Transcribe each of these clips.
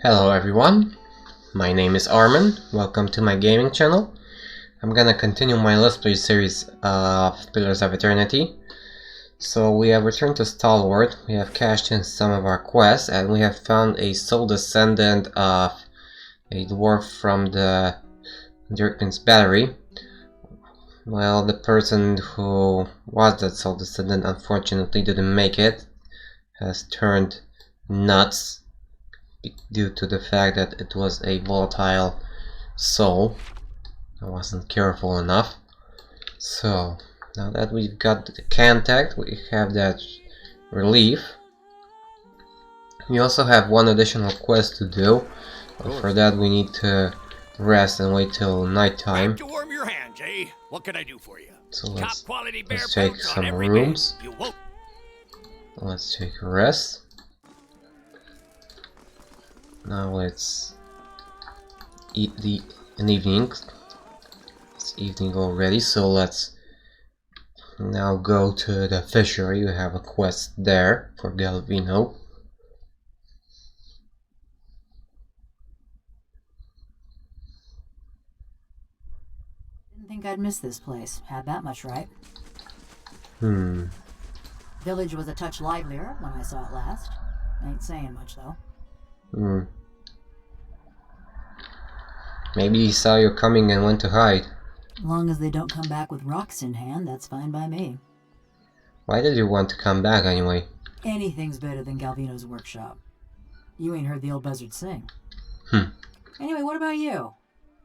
Hello everyone, my name is Armin, welcome to my gaming channel. I'm gonna continue my Let's Play series of Pillars of Eternity. So we have returned to Stalwart, we have cashed in some of our quests, and we have found a soul descendant of a dwarf from the Dirkman's Battery. Well, the person who was that soul descendant unfortunately didn't make it, has turned nuts due to the fact that it was a volatile soul. I wasn't careful enough. So now that we've got the contact, we have that relief. We also have one additional quest to do, but for that we need to rest and wait till nighttime. To warm your hands, eh? What can I do for you? So let's bear take pelts on some every rooms. bed. You won't. Let's take a rest. Now let's eat an evening. It's evening already, so let's now go to the fishery. We have a quest there for Galvino. Didn't think I'd miss this place. Had that much right. Village was a touch livelier when I saw it last. Ain't saying much though. Maybe he saw you coming and went to hide. As long as they don't come back with rocks in hand, that's fine by me. Why did you want to come back anyway? Anything's better than Galvino's workshop. You ain't heard the old buzzard sing. Anyway, what about you?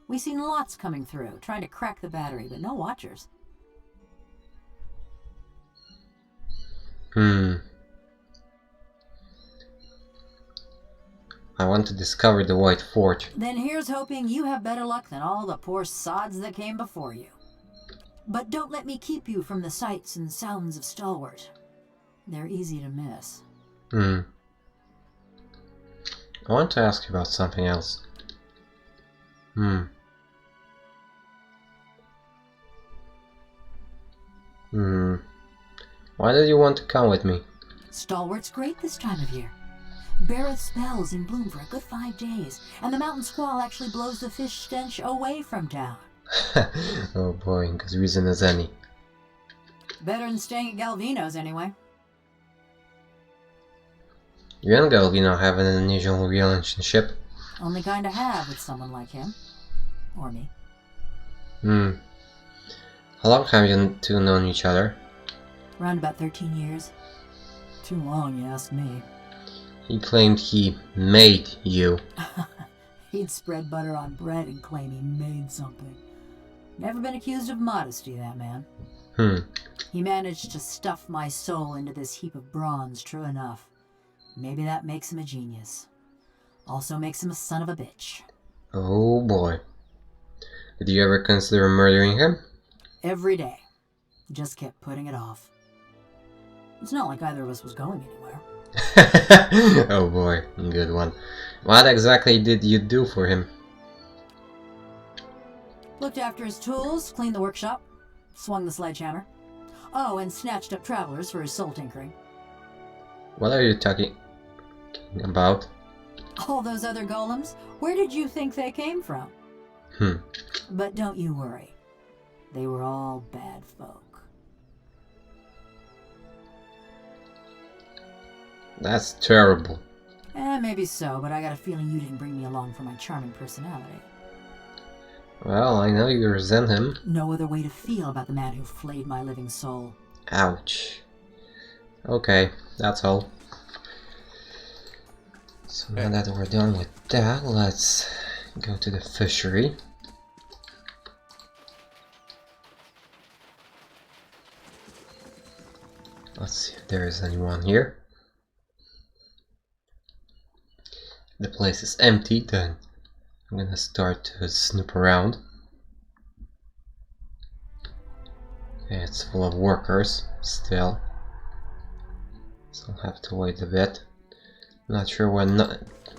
We seen lots coming through, trying to crack the battery, but no watchers. I want to discover the White Forge. Then here's hoping you have better luck than all the poor sods that came before you. But don't let me keep you from the sights and sounds of Stalwart. They're easy to miss. I want to ask you about something else. Why did you want to come with me? Stalwart's great this time of year. Beareth spells in bloom for a good 5 days, and the mountain squall actually blows the fish stench away from town. Oh boy, good reason as any. Better than staying at Galvino's anyway. You and Galvino have an unusual relationship. Only kind to have with someone like him. Or me. How long have you two known each other? Around about 13 years. Too long, you ask me. He claimed he made you. He'd spread butter on bread and claim he made something. Never been accused of modesty, that man. He managed to stuff my soul into this heap of bronze, true enough. Maybe that makes him a genius. Also makes him a son of a bitch. Oh boy. Did you ever consider murdering him? Every day. Just kept putting it off. It's not like either of us was going anywhere. Oh boy, good one. What exactly did you do for him? Looked after his tools, cleaned the workshop, swung the sledgehammer. Oh, and snatched up travelers for his soul tinkering. What are you talking about? All those other golems? Where did you think they came from? But don't you worry. They were all bad folk. That's terrible. Maybe so, but I got a feeling you didn't bring me along for my charming personality. Well, I know you resent him. No other way to feel about the man who flayed my living soul. Ouch. Okay, that's all. So now that we're done with that, let's go to the fishery. Let's see if there is anyone here. The place is empty, then I'm gonna start to snoop around. Okay, it's full of workers still, so I'll have to wait a bit. Not sure when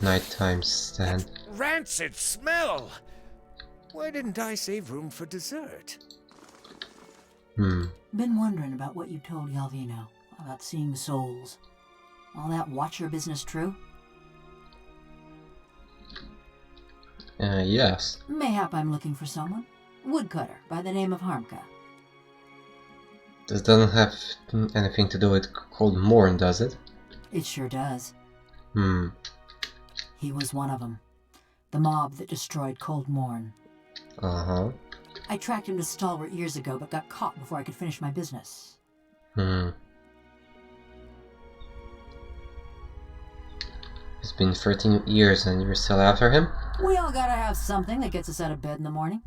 nighttime stand. Rancid smell! Why didn't I save room for dessert? Been wondering about what you told Galvino about seeing souls. All that watcher business true? Yes. Mayhap I'm looking for someone. Woodcutter by the name of Harmka. This doesn't have anything to do with Cold Morn, does it? It sure does. Hmm. He was one of them. The mob that destroyed Cold Morn. Uh-huh. I tracked him to Stalwart years ago, but got caught before I could finish my business. Hmm. It's been 13 years and you're still after him? We all gotta have something that gets us out of bed in the morning.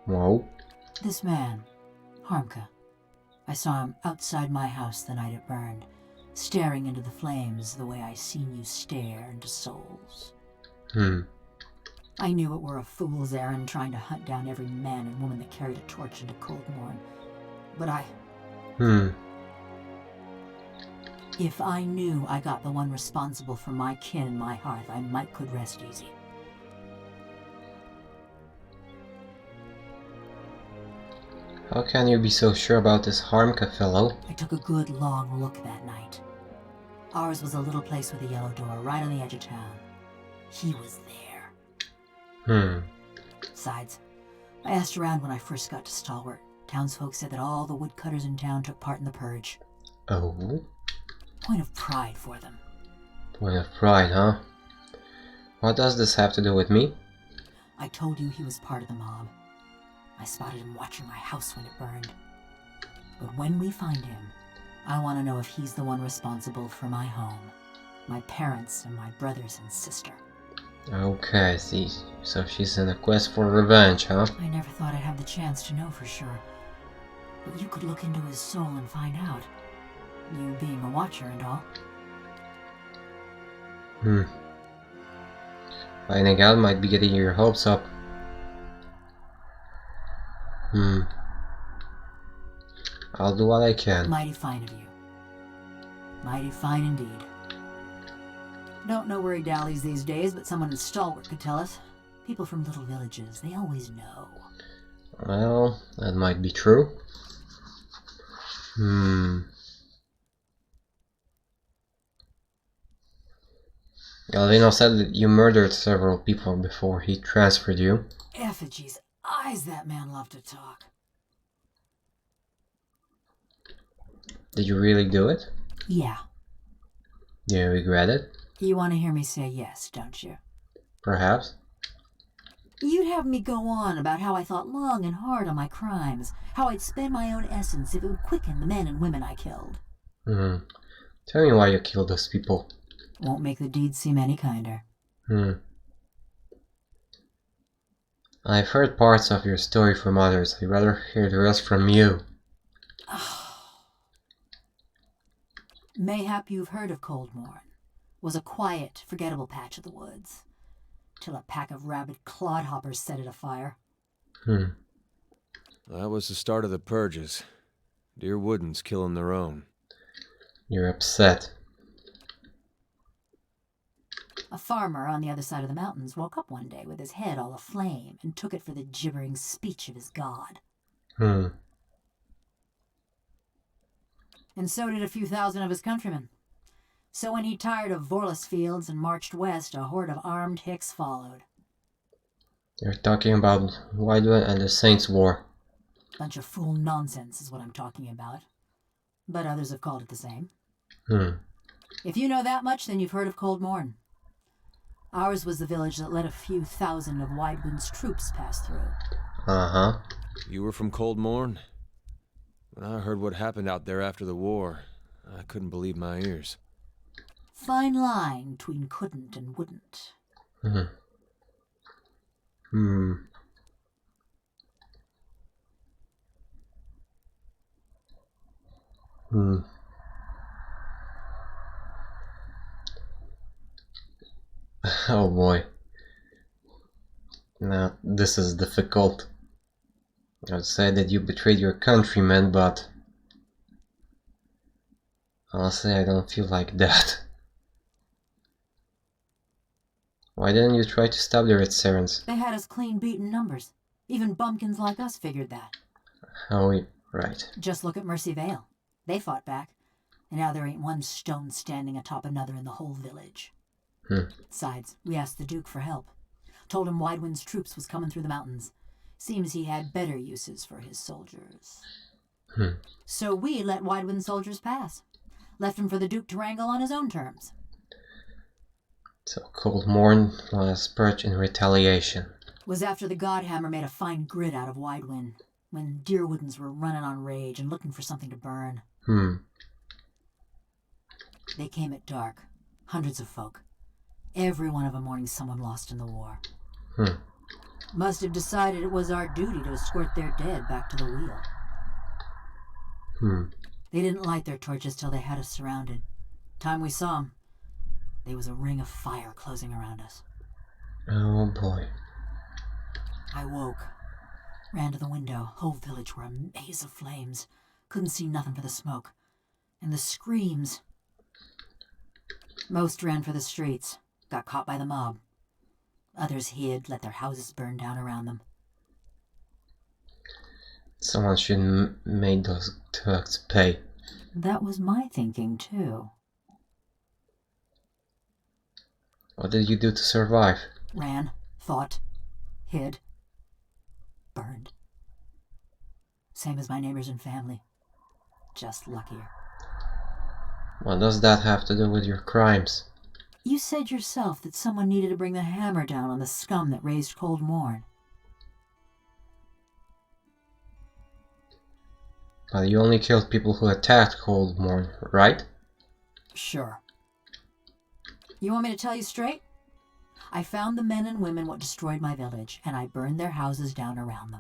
Whoa. This man, Harmka. I saw him outside my house the night it burned, staring into the flames the way I seen you stare into souls. I knew it were a fool's errand trying to hunt down every man and woman that carried a torch into Cold Morn. But if I knew I got the one responsible for my kin and my hearth, I might could rest easy. How can you be so sure about this Harmka fellow? I took a good long look that night. Ours was a little place with a yellow door right on the edge of town. He was there. Besides, I asked around when I first got to Stalwart. Townsfolk said that all the woodcutters in town took part in the purge. Oh? Point of pride for them. Point of pride, huh? What does this have to do with me? I told you he was part of the mob. I spotted him watching my house when it burned. But when we find him, I want to know if he's the one responsible for my home, my parents, and my brothers and sister. Okay, I see. So she's in a quest for revenge, huh? I never thought I'd have the chance to know for sure. But you could look into his soul and find out. You being a watcher and all. Finding out might be getting your hopes up. I'll do what I can. Mighty fine of you. Mighty fine indeed. Don't know where he dallies these days, but someone in Stalwart could tell us. People from little villages, they always know. Well, that might be true. Galvino said that you murdered several people before he transferred you. Effigy's eyes, that man loved to talk. Did you really do it? Yeah. Do you regret it? You want to hear me say yes, don't you? Perhaps. You'd have me go on about how I thought long and hard on my crimes, how I'd spend my own essence if it would quicken the men and women I killed. Tell me why you killed those people. Won't make the deed seem any kinder. I've heard parts of your story from others. I'd rather hear the rest from you. Mayhap you've heard of Cold Morn. Was a quiet, forgettable patch of the woods. Till a pack of rabid clodhoppers set it afire. That was the start of the purges. Dear Woodens killing their own. You're upset. A farmer on the other side of the mountains woke up one day with his head all aflame and took it for the gibbering speech of his god. And so did a few thousand of his countrymen. So when he tired of Vorlus fields and marched west, a horde of armed Hicks followed. You're talking about Whitewood and the Saints' War. Bunch of fool nonsense is what I'm talking about. But others have called it the same. If you know that much, then you've heard of Cold Morn. Ours was the village that let a few thousand of Whitewood's troops pass through. You were from Cold Morn? When I heard what happened out there after the war, I couldn't believe my ears. Fine line between couldn't and wouldn't. Oh boy. Now, this is difficult. I would say that you betrayed your countrymen, but honestly, I don't feel like that. Why didn't you try to stop the Red Serents? They had us clean beaten numbers. Even bumpkins like us figured that. Oh, right. Just look at Mercy Vale. They fought back, and now there ain't one stone standing atop another in the whole village. Besides, we asked the Duke for help. Told him Widewind's troops was coming through the mountains. Seems he had better uses for his soldiers. So we let Widewind's soldiers pass. Left him for the Duke to wrangle on his own terms. So Cold Morn was purged in retaliation. Was after the Godhammer made a fine grit out of Widewind, when Deerwoodens were running on rage and looking for something to burn. They came at dark. Hundreds of folk. Every one of them mourning someone lost in the war. Must have decided it was our duty to escort their dead back to the wheel. They didn't light their torches till they had us surrounded. Time we saw them, there was a ring of fire closing around us. Oh boy. I woke. Ran to the window. Whole village were a maze of flames. Couldn't see nothing for the smoke. And the screams. Most ran for the streets. Got caught by the mob. Others hid, let their houses burn down around them. Someone should make those thugs pay. That was my thinking, too. What did you do to survive? Ran, fought, hid, burned. Same as my neighbors and family. Just luckier. What does that have to do with your crimes? You said yourself that someone needed to bring the hammer down on the scum that raised Cold Morn. But you only killed people who attacked Cold Morn, right? Sure. You want me to tell you straight? I found the men and women what destroyed my village, and I burned their houses down around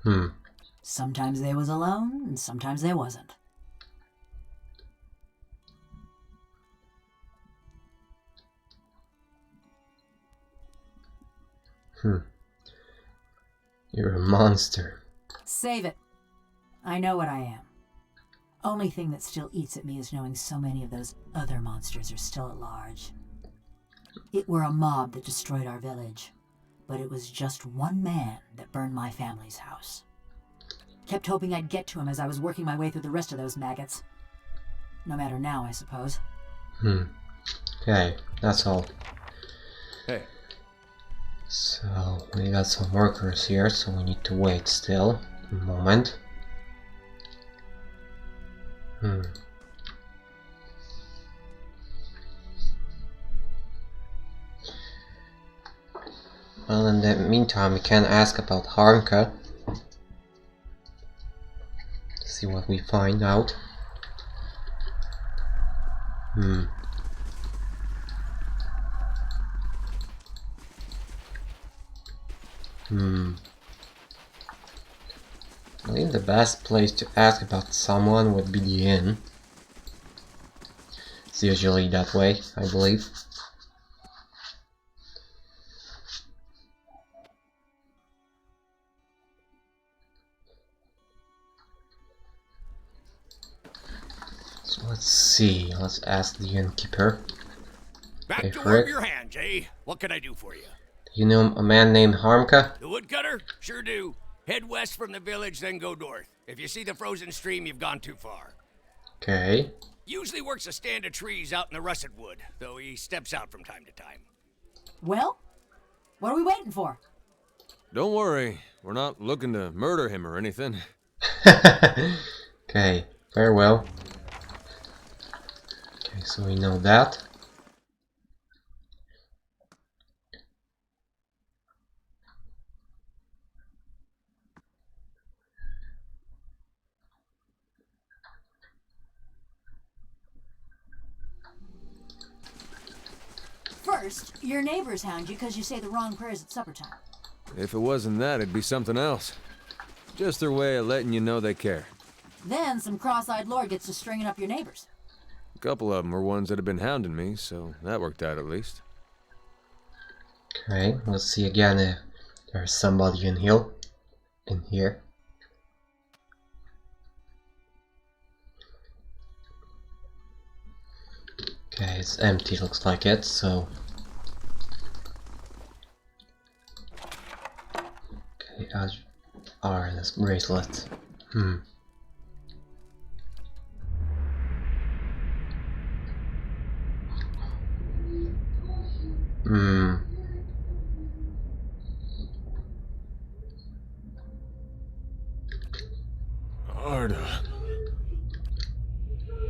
them. Sometimes they was alone, and sometimes they wasn't. You're a monster. Save it. I know what I am. Only thing that still eats at me is knowing so many of those other monsters are still at large. It were a mob that destroyed our village, but it was just one man that burned my family's house. Kept hoping I'd get to him as I was working my way through the rest of those maggots. No matter now, I suppose. Okay, that's all. Hey. So, we got some workers here, so we need to wait still a moment. Well, in the meantime, we can ask about Harmka. See what we find out. I believe the best place to ask about someone would be the inn. It's usually that way, I believe. So let's see, let's ask the innkeeper. Back Hey, to Frick. warm your hands, eh? What can I do for you? You know a man named Harmka? The woodcutter? Sure do. Head west from the village, then go north. If you see the frozen stream, you've gone too far. Okay. Usually works a stand of trees out in the russet wood, though he steps out from time to time. Well, what are we waiting for? Don't worry, we're not looking to murder him or anything. Okay, very well. Okay, so we know that. First, your neighbors hound you because you say the wrong prayers at supper time. If it wasn't that, it'd be something else. Just their way of letting you know they care. Then some cross-eyed lord gets to stringing up your neighbors. A couple of them were ones that had been hounding me, so that worked out at least. Okay, let's see again if there's somebody in here. Okay, it's empty, looks like it, so... Okay, this bracelet. Hmm. Arda.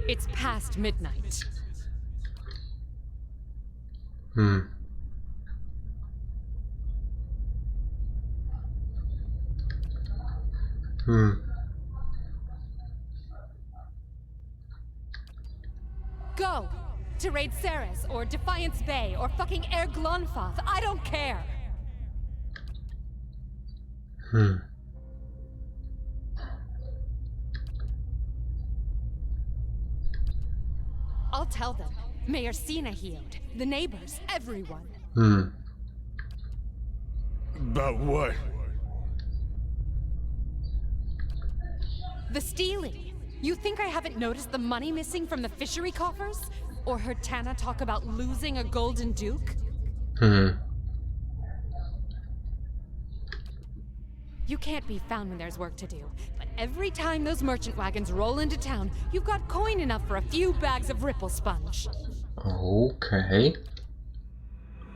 It's past midnight. Hmm. Hmm. Go! To raid Ceres, or Defiance Bay, or fucking Air Glunfath. I don't care! Hmm. I'll tell them. Mayor Sina healed. The neighbors. Everyone. Hmm. About what? The stealing. You think I haven't noticed the money missing from the fishery coffers? Or heard Tana talk about losing a golden duke? Hmm. You can't be found when there's work to do. But every time those merchant wagons roll into town, you've got coin enough for a few bags of ripple sponge. Okay.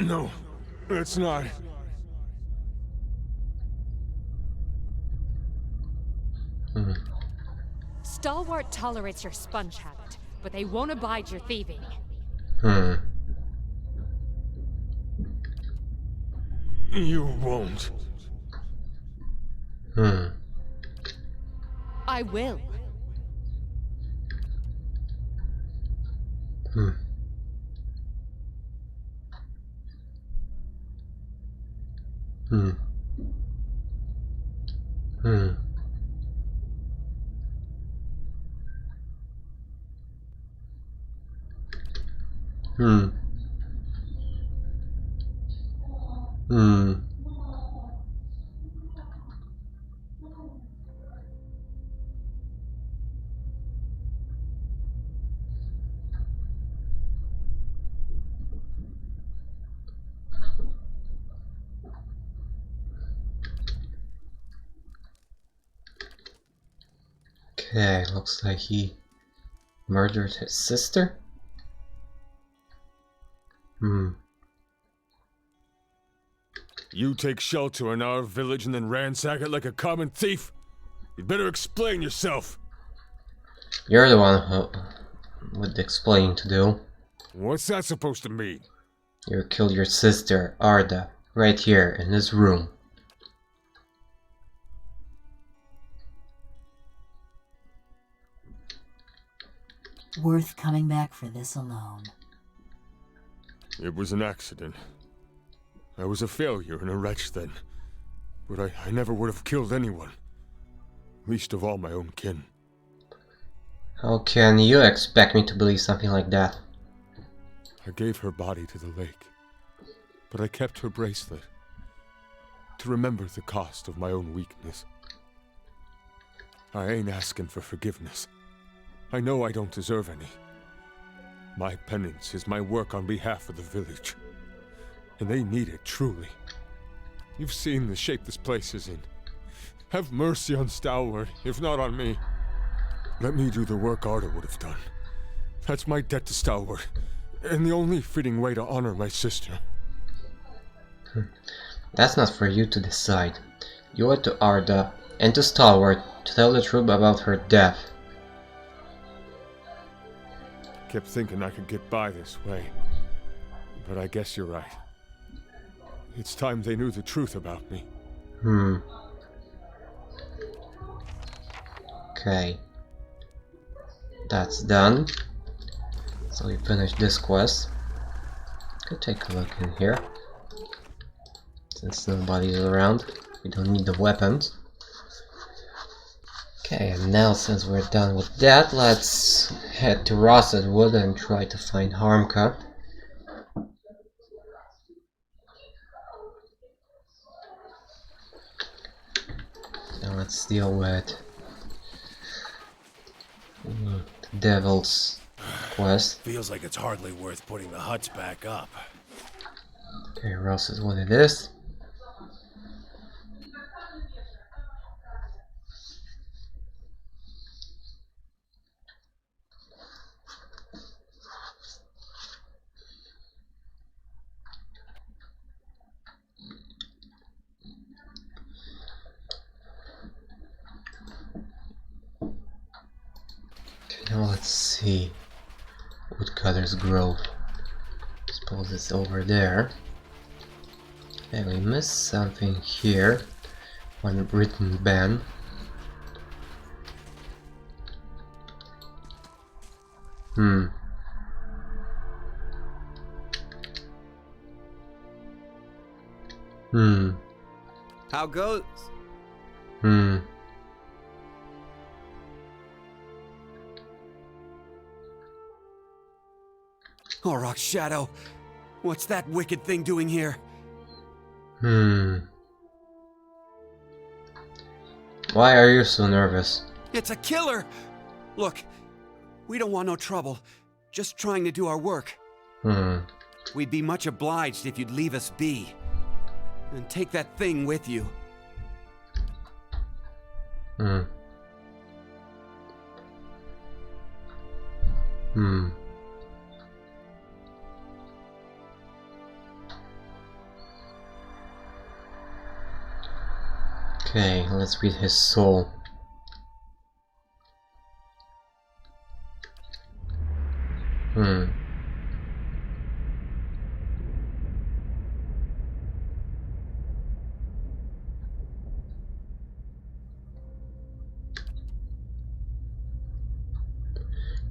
No, it's not. Hmm. Stalwart tolerates your sponge habit, but they won't abide your thieving. Hmm. You won't. Hmm. I will. Hmm. Hmm. Hmm. Hmm. Hmm. Okay, looks like he murdered his sister. Hmm. You take shelter in our village and then ransack it like a common thief? You'd better explain yourself. You're the one who with the explaining to do. What's that supposed to mean? You killed your sister, Arda, right here in this room. Worth coming back for this alone. It was an accident. I was a failure and a wretch then. But I never would have killed anyone. Least of all my own kin. How can you expect me to believe something like that? I gave her body to the lake. But I kept her bracelet. To remember the cost of my own weakness. I ain't asking for forgiveness. I know I don't deserve any. My penance is my work on behalf of the village. And they need it, truly. You've seen the shape this place is in. Have mercy on Stalwart, if not on me. Let me do the work Arda would have done. That's my debt to Stalwart, and the only fitting way to honor my sister. That's not for you to decide. You owe it to Arda and to Stalwart to tell the truth about her death. Kept thinking I could get by this way. But I guess you're right. It's time they knew the truth about me. Hmm. Okay. That's done. So we finished this quest. Could take a look in here. Since nobody's around, we don't need the weapons. Okay, and now since we're done with that, let's head to Ross's Wood and try to find Harmka. Now let's deal with the Devil's quest. Feels like it's hardly worth putting the huts back up. Okay, Ross's Wood it is. see. Woodcutter's Grove. Suppose it's over there. And we missed something here. One written ban. How goes? Caroc Shadow, what's that wicked thing doing here? Why are you so nervous? It's a killer! Look, we don't want no trouble. Just trying to do our work. We'd be much obliged if you'd leave us be. And take that thing with you. Okay, let's read his soul.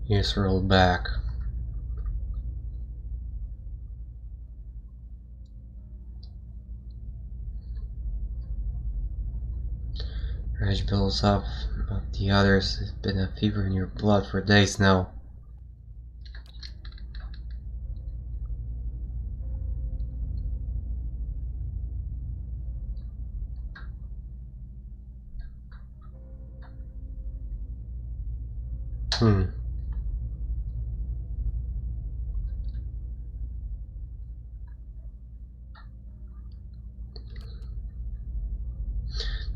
Here's roll back. Rage builds up, but the others have been a fever in your blood for days now.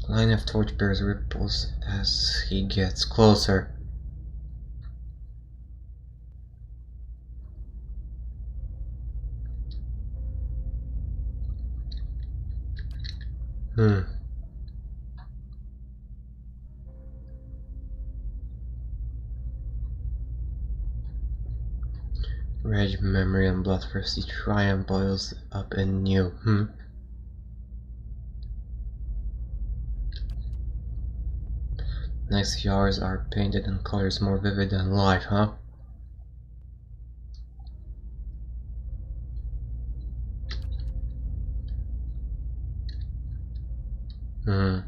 The line of torchbearers ripples as he gets closer. Rage, memory, and bloodthirsty triumph boils up in you. Next few hours are painted in colors more vivid than life, huh? Well,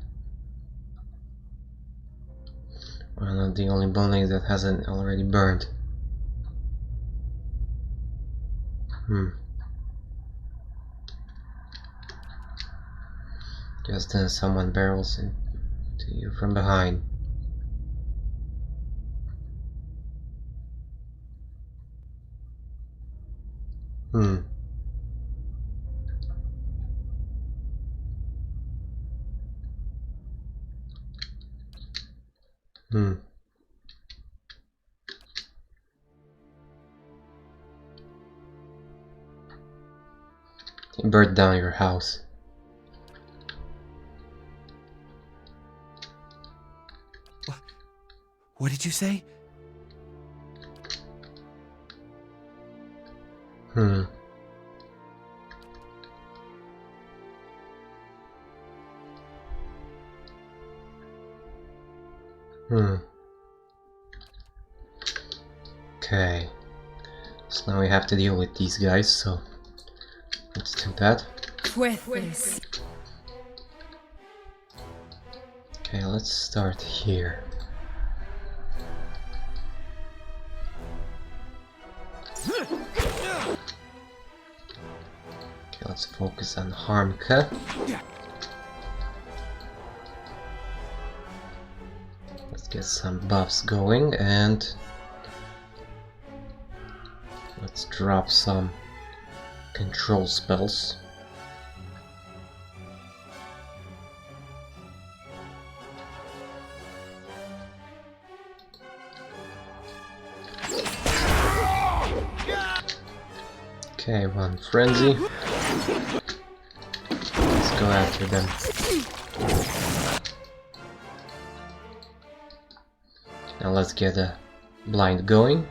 not the only building that hasn't already burned. Just then someone barrels into you from behind. He burned down your house. What did you say? Okay. So now we have to deal with these guys, so let's do that. Okay, let's start here. Okay, let's focus on Harmka. Let's get some buffs going and let's drop some control spells. Okay, one frenzy. Let's go after them. Now let's get a blind going.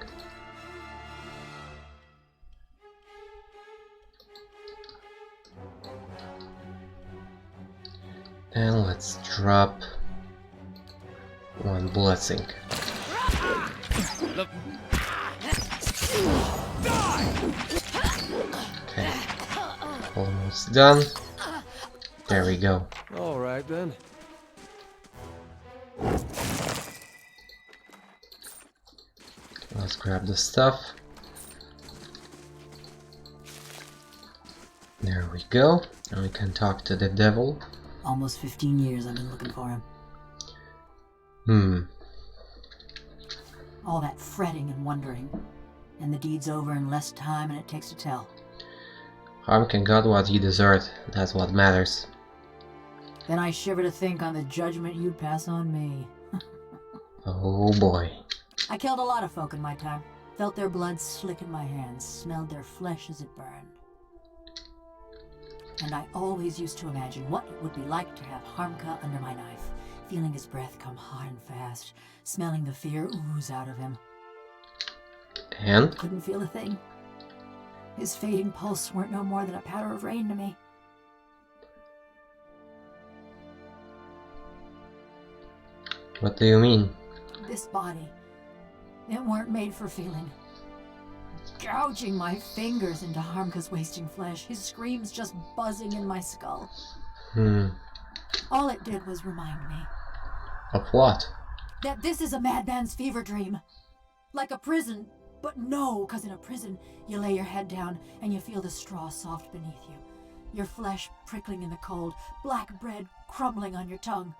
And let's drop one blessing. Okay, almost done. There we go. All right then. Let's grab the stuff. There we go. And we can talk to the devil. Almost 15 years I've been looking for him. All that fretting and wondering. And the deed's over in less time than it takes to tell. Harmkin got what he deserved. That's what matters. Then I shiver to think on the judgment you'd pass on me. Oh boy. I killed a lot of folk in my time. Felt their blood slick in my hands. Smelled their flesh as it burned. And I always used to imagine what it would be like to have Harmka under my knife. Feeling his breath come hard and fast. Smelling the fear ooze out of him. And? Couldn't feel a thing. His fading pulse weren't no more than a patter of rain to me. What do you mean? This body, it weren't made for feeling. Gouging my fingers into Harmka's wasting flesh, his screams just buzzing in my skull. All it did was remind me. Of what? That this is a madman's fever dream. Like a prison, but no, 'cause in a prison, you lay your head down and you feel the straw soft beneath you. Your flesh prickling in the cold, black bread crumbling on your tongue.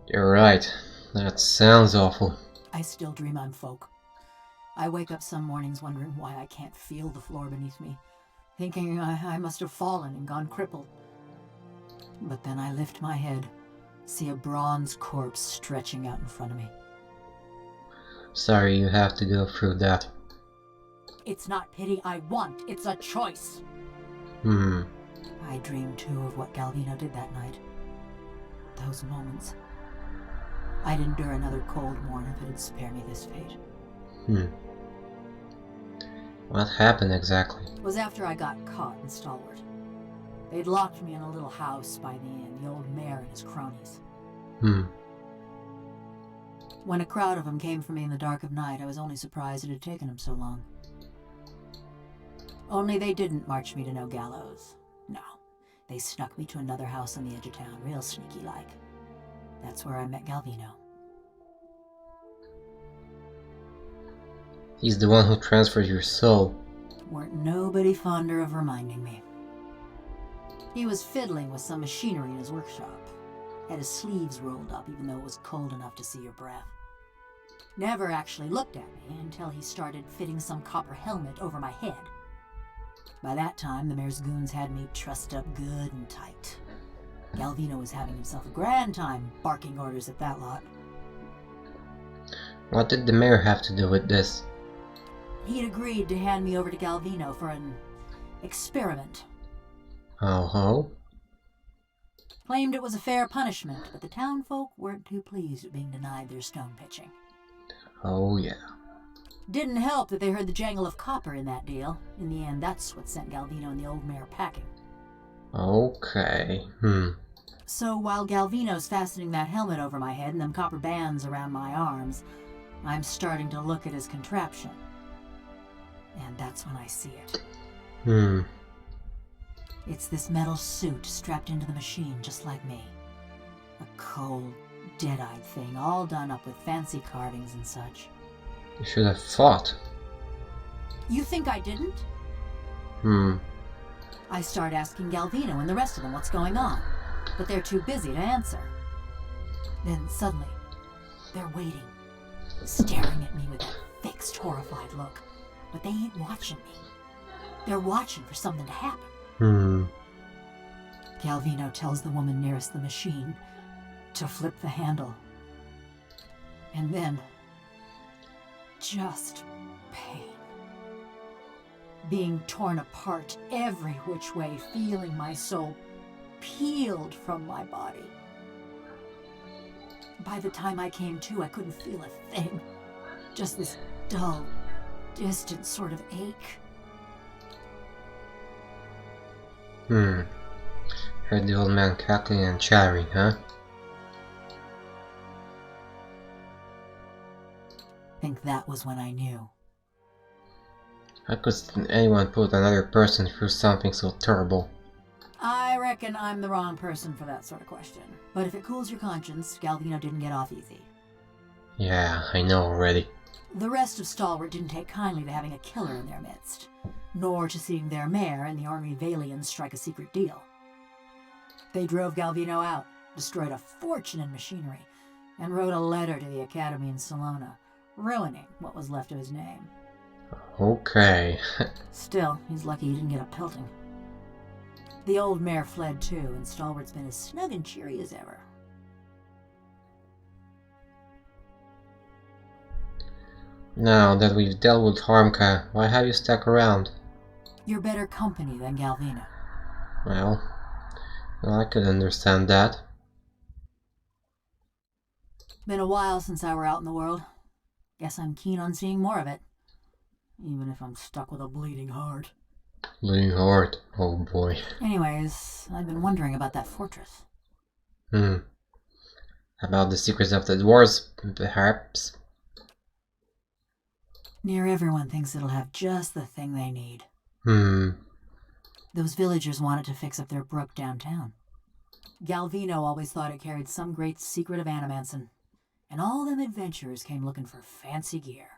You're right. That sounds awful. I still dream I'm folk. I wake up some mornings wondering why I can't feel the floor beneath me, thinking I must have fallen and gone crippled. But then I lift my head, see a bronze corpse stretching out in front of me. Sorry you have to go through that. It's not pity I want, it's a choice. I dream too of what Galvino did that night. Those moments. I'd endure another cold morn if it'd spare me this fate. What happened exactly? It was after I got caught in Stalwart. They'd locked me in a little house by the inn, the old mayor and his cronies. When a crowd of them came for me in the dark of night, I was only surprised it had taken them so long. Only they didn't march me to no gallows. No, they snuck me to another house on the edge of town, real sneaky-like. That's where I met Galvino. He's the one who transferred your soul. Weren't nobody fonder of reminding me. He was fiddling with some machinery in his workshop. Had his sleeves rolled up even though it was cold enough to see your breath. Never actually looked at me until he started fitting some copper helmet over my head. By that time, the mayor's goons had me trussed up good and tight. Galvino was having himself a grand time barking orders at that lot. What did the mayor have to do with this? He'd agreed to hand me over to Galvino for an experiment. Oh-ho. Claimed it was a fair punishment, but the townfolk weren't too pleased at being denied their stone pitching. Oh yeah. Didn't help that they heard the jangle of copper in that deal. In the end, that's what sent Galvino and the old mayor packing. Okay. So while Galvino's fastening that helmet over my head and them copper bands around my arms, I'm starting to look at his contraption. And that's when I see it. It's this metal suit strapped into the machine just like me. A cold, dead-eyed thing, all done up with fancy carvings and such. You should have fought. You think I didn't? I start asking Galvino and the rest of them what's going on, but they're too busy to answer. Then suddenly, they're waiting, staring at me with that fixed, horrified look. But they ain't watching me. They're watching for something to happen. Galvino tells the woman nearest the machine to flip the handle. And then, just pain. Being torn apart every which way, feeling my soul peeled from my body. By the time I came to, I couldn't feel a thing. Just this dull, distant sort of ache. Heard the old man cackling and chattering, huh? I think that was when I knew. How could anyone put another person through something so terrible? I reckon I'm the wrong person for that sort of question. But if it cools your conscience, Galvino didn't get off easy. Yeah, I know already. The rest of Stalwart didn't take kindly to having a killer in their midst, nor to seeing their mayor and the Army Valians strike a secret deal. They drove Galvino out, destroyed a fortune in machinery, and wrote a letter to the Academy in Salona, ruining what was left of his name. Okay. Still, he's lucky he didn't get a pelting. The old mayor fled too, and Stalwart's been as snug and cheery as ever. Now that we've dealt with Harmka, why have you stuck around? You're better company than Galvino. Well, I could understand that. Been a while since I were out in the world. Guess I'm keen on seeing more of it. Even if I'm stuck with a bleeding heart. Bleeding heart, oh boy. Anyways, I've been wondering about that fortress. About the secrets of the dwarves, perhaps? Near everyone thinks it'll have just the thing they need. Those villagers wanted to fix up their brook downtown. Galvino always thought it carried some great secret of Animanson. And all them adventurers came looking for fancy gear.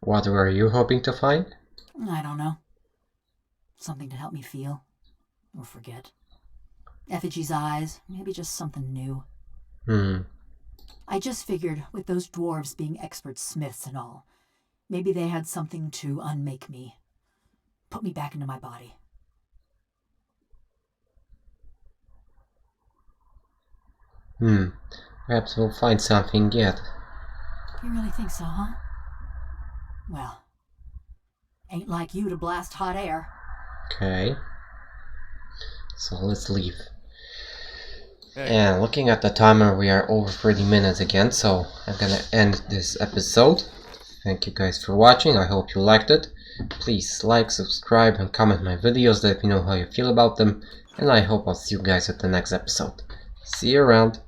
What were you hoping to find? I don't know. Something to help me feel. Or forget. Effigy's eyes. Maybe just something new. I just figured, with those dwarves being expert smiths and all, maybe they had something to unmake me. Put me back into my body. Perhaps we'll find something yet. You really think so, huh? Well, ain't like you to blast hot air. Okay. So let's leave. Hey. And looking at the timer, we are over 30 minutes again, so I'm gonna end this episode. Thank you guys for watching, I hope you liked it. Please like, subscribe, and comment my videos, let me know how you feel about them, and I hope I'll see you guys at the next episode. See you around.